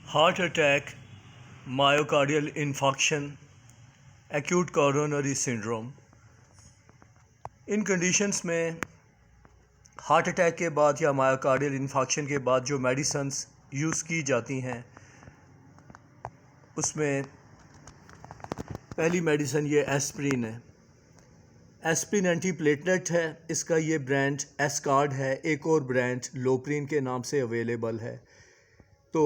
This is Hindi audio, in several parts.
Heart attack, myocardial infarction, acute coronary syndrome. इन कंडीशंस में हार्ट अटैक के बाद या मायोकार्डियल इन्फाक्शन के बाद जो मेडिसिन्स यूज़ की जाती हैं उसमें पहली मेडिसिन ये एस्प्रिन है। एस्प्रिन एंटीप्लेटलेट है, इसका ये ब्रांड एस्कार्ड है। एक और ब्रांड लोप्रिन के नाम से अवेलेबल है। तो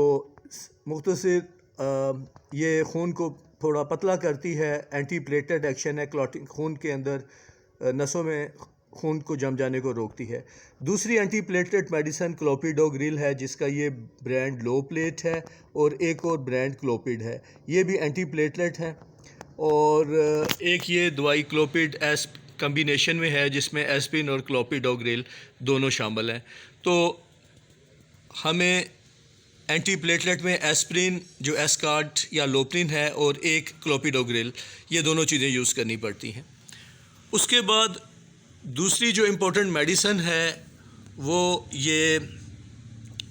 मुख्तसर ये खून को थोड़ा पतला करती है, एंटीप्लेटलेट एक्शन है, क्लॉटिंग खून के अंदर नसों में खून को जम जाने को रोकती है। दूसरी एंटीप्लेटलेट मेडिसिन क्लोपिडोग्रिल है, जिसका ये ब्रांड लो प्लेट है, और एक और ब्रांड क्लोपिड है, ये भी एंटीप्लेटलेट है। और एक ये दवाई क्लोपिड एस्प कम्बिनेशन में है, जिसमें एस्पिन और क्लोपिडोग्रिल दोनों शामिल हैं। तो हमें एंटीप्लेटलेट में एस्प्रिन जो एस्कार्ड या लोप्रिन है और एक क्लोपिडोग्रिल, ये दोनों चीज़ें यूज़ करनी पड़ती हैं। उसके बाद दूसरी जो इम्पोर्टेंट मेडिसिन है वो ये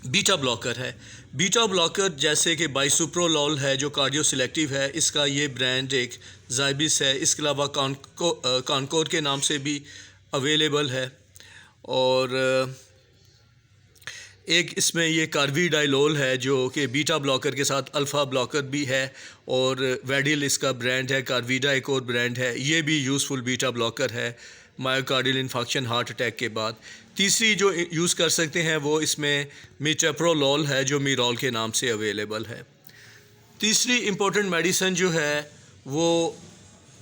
बीटा ब्लॉकर है। बीटा ब्लॉकर जैसे कि बाइसुप्रोलॉल है जो कार्डियो सिलेक्टिव है, इसका ये ब्रांड एक ज़ाइबिस है। इसके अलावा कॉनकोर के नाम से भी अवेलेबल है। और एक इसमें ये कार्विडाइलोल है जो कि बीटा ब्लॉकर के साथ अल्फ़ा ब्लॉकर भी है, और वेडिल इसका ब्रांड है। कार्विडा एक और ब्रांड है, ये भी यूज़फुल बीटा ब्लॉकर है मायोकार्डियल इन्फाक्शन हार्ट अटैक के बाद। तीसरी जो यूज़ कर सकते हैं वो इसमें मीटेप्रोलोल है जो मीरोल के नाम से अवेलेबल है। तीसरी इम्पोर्टेंट मेडिसिन जो है वो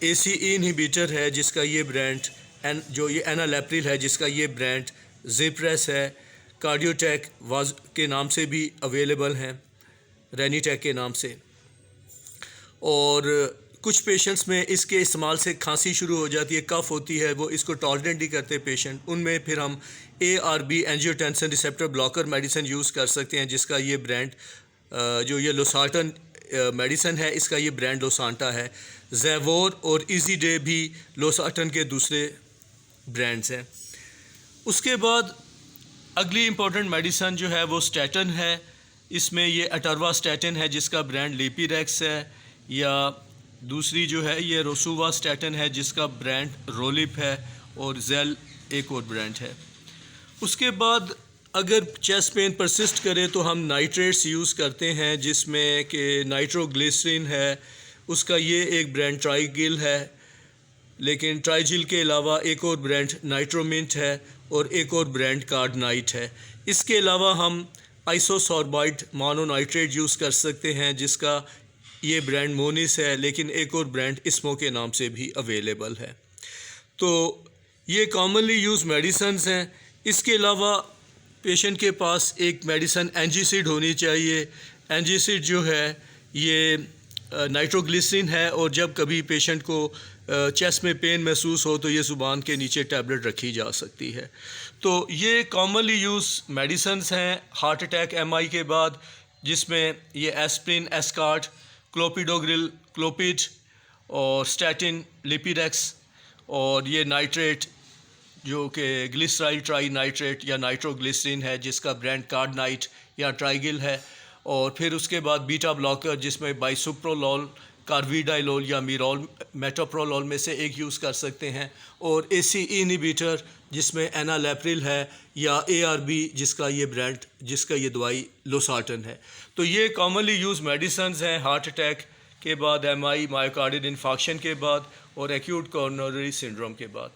ACE इनहिबिटर है, जिसका ये ब्रांड जो ये एनालेप्रिल है, जिसका ये ब्रांड ज़िप्रेस है। कार्डियोटेक वाज के नाम से भी अवेलेबल हैं, रेनीटेक के नाम से। और कुछ पेशेंट्स में इसके इस्तेमाल से खांसी शुरू हो जाती है, कफ होती है, वो इसको टॉलरेंट नहीं करते पेशेंट, उनमें फिर हम ARB angiotensin receptor blocker medicine use कर सकते हैं, जिसका ये ब्रांड जो ये लोसार्टन मेडिसिन है, इसका ये ब्रांड लोसांटा है। ज़ेवोर और इजीडे भी लोसार्टन के दूसरे ब्रांड्स हैं। उसके बाद अगली इम्पॉर्टेंट मेडिसिन जो है वो स्टैटिन है। इसमें ये अटरवास्टैटिन है, जिसका ब्रांड लिपिरेक्स है, या दूसरी जो है ये रोसुवास्टैटिन है, जिसका ब्रांड रोलिप है, और जेल एक और ब्रांड है। उसके बाद अगर चेस्ट पेन परसिस्ट करे तो हम नाइट्रेट्स यूज़ करते हैं, जिसमें कि नाइट्रोग्लिसरीन है, उसका ये एक ब्रांड ट्राइगिल है। लेकिन ट्राइजिल के अलावा एक और ब्रांड नाइट्रोमिंट है, और एक और ब्रांड कार्डनाइट है। इसके अलावा हम आइसोसॉर्बाइड मोनोनाइट्रेट यूज़ कर सकते हैं, जिसका ये ब्रांड मोनिस है, लेकिन एक और ब्रांड इसमो के नाम से भी अवेलेबल है। तो ये कॉमनली यूज़ मेडिसन्स हैं। इसके अलावा पेशेंट के पास एक मेडिसन एंजीसिड होनी चाहिए। एंजीसिड जो है ये नाइट्रोग्लिसरीन है, और जब कभी पेशेंट को चेस्ट में पेन महसूस हो तो ये ज़ुबान के नीचे टैबलेट रखी जा सकती है। तो ये कॉमनली यूज़ मेडिसन्स हैं हार्ट अटैक MI के बाद, जिसमें ये एस्प्रिन, एस्कार्ड, क्लोपिडोग्रिल, क्लोपिड, और स्टैटिन, लिपिरेक्स, और ये नाइट्रेट जो कि ग्लिसराइल ट्राई नाइट्रेट या नाइट्रोग्लिसरीन है, जिसका ब्रांड कार्डनाइट या ट्राइगिल है। और फिर उसके बाद बीटा ब्लॉकर, जिसमें बाइसुप्रोलॉल, कार्विडाइलोल या मीरोल मेटोप्रोलोल में से एक यूज़ कर सकते हैं। और ACE इनहिबिटर, जिसमें एनालेप्रिल है, या ARB जिसका ये ब्रांड, जिसका ये दवाई लोसार्टन है। तो ये कॉमनली यूज़ मेडिसन्स हैं हार्ट अटैक के बाद, MI मायोकार्डियल इन्फाक्शन के बाद, और एक्यूट कोरोनरी सिंड्रोम के बाद।